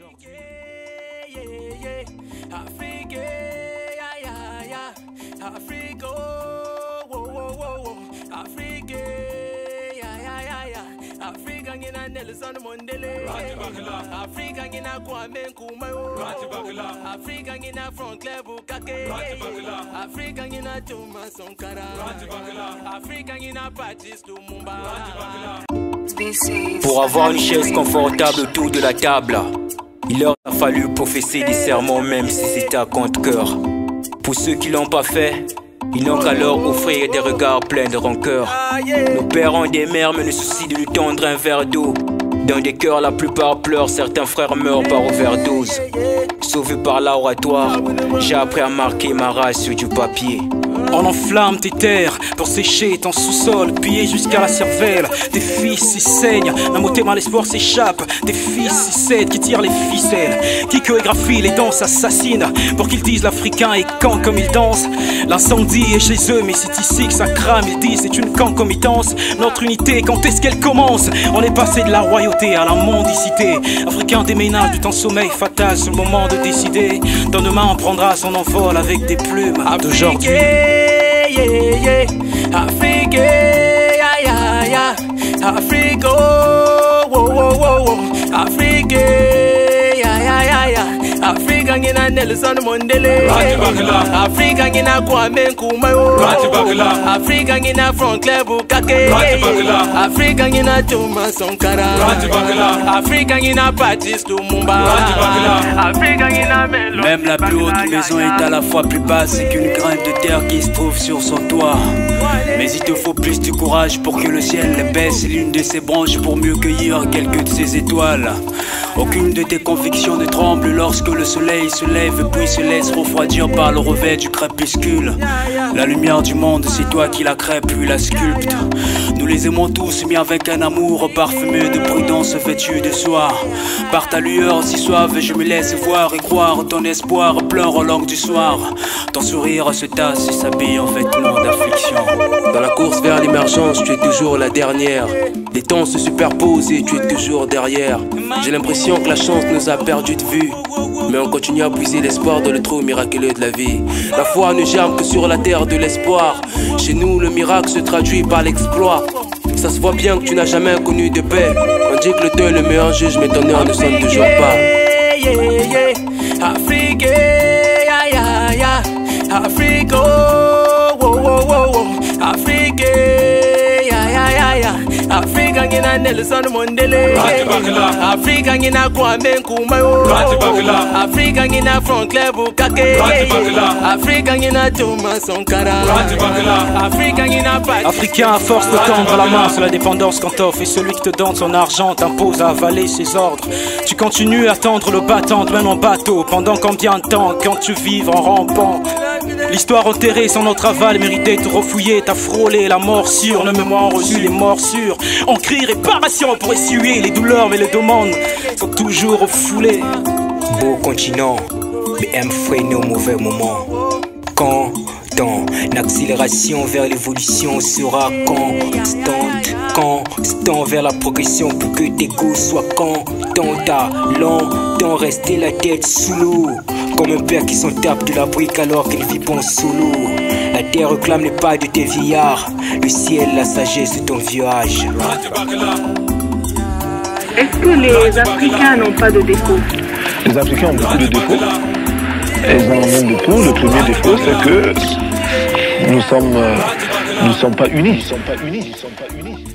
Aujourd'hui. Afrique, Afrique, Afrique, Afrique, ngina Nelson Mandela. Afrique, ngina Kwame Nkrumah. Afrique, ngina Franklin Bukake. Afrique, ngina Thomas Sankara. Afrique, ngina Patrice Lumumba. Pour avoir une chaise confortable autour de la table, il leur a fallu professer des serments même si c'était à contre-cœur. Pour ceux qui l'ont pas fait, ils n'ont qu'à leur offrir des regards pleins de rancœur. Nos pères ont des mères mais le souci de lui tendre un verre d'eau. Dans des cœurs la plupart pleurent, certains frères meurent par overdose. Sauvé par l'oratoire, j'ai appris à marquer ma race sur du papier. On enflamme tes terres pour sécher ton sous-sol, piller jusqu'à la cervelle. Tes fils y saignent, la motema l'espoir s'échappe. Tes fils y cèdent, qui tirent les ficelles, qui chorégraphient les danses assassines pour qu'ils disent l'Africain est quand comme il danse. L'incendie est chez eux, mais c'est ici que ça crame. Ils disent c'est une concomitance. Notre unité, quand est-ce qu'elle commence? On est passé de la royauté à la mendicité. Africain déménage du temps sommeil fatal sur le moment de décider. Dans demain on prendra son envol avec des plumes d'aujourd'hui. Afrique, Afrique, Afrique, Afrique, ngina Nelson Mandela. Afrique, ngina Kwame Nkrumah. Afrique, ngina Franklin Bukake. Afrique, ngina Thomas Sankara. Afrique, ngina Patrice Lumumba. Afrique, ngina Melo. Même la plus haute maison est à la fois plus basse qu'une graine de terre qui se trouve sur son toit. Mais il te faut plus de courage pour que le ciel baisse l'une de ses branches pour mieux cueillir quelques de ses étoiles. Aucune de tes convictions ne tremble lorsque le soleil se lève puis se laisse refroidir par le revers du crépuscule. La lumière du monde, c'est toi qui la crée puis la sculpte. Nous les aimons tous, mais avec un amour parfumé de prudence vêtu de soir. Par ta lueur si suave, je me laisse voir et croire. Ton espoir pleure aux langues du soir. Ton sourire se tasse et s'habille en vêtements d'affliction. Dans la course vers l'émergence, tu es toujours la dernière. Les temps se superposent et tu es toujours derrière. J'ai l'impression que la chance nous a perdu de vue, mais on continue à puiser l'espoir dans le trou miraculeux de la vie. La foi ne germe que sur la terre de l'espoir. Chez nous, le miracle se traduit par l'exploit. Ça se voit bien que tu n'as jamais connu de paix. On dit que le temps est le meilleur juge, mais ton heure ne sonne toujours pas. Afrique, Afrique, Afrique, Afrique, ngina Nelson Mandela. Afrique, ngina Kwame Nkrumah. Afrique, ngina Franklin Bukake. Afrique, ngina Thomas Sankara. Afrique, ngina Patrice. Africain à force de tendre la main sur la dépendance quand t'offre. Et celui qui te donne son argent t'impose à avaler ses ordres. Tu continues à tendre le battant même en bateau. Pendant combien de temps quand tu vives en rampant? L'histoire enterrée sans notre aval méritait de refouiller. T'as frôlé la morsure, le mémoire reçu les morsures. On crie réparation pour essuyer les douleurs, mais les demandes sont toujours refoulées. Beau continent, mais aime freiner au mauvais moment. Quand ton accélération vers l'évolution sera constante, constant vers la progression pour que tes goûts soient contents. T'as longtemps resté la tête sous l'eau, comme un père qui s'en tape de la brique alors qu'il vit bon sous l'eau. La terre réclame les pas de tes vieillards, le ciel la sagesse de ton vieux âge. Est-ce que les Africains n'ont pas de défauts? Les Africains ont beaucoup de défauts. Ils ont même de tout. Le premier défaut, c'est que nous sommes pas unis. Ils sont pas unis.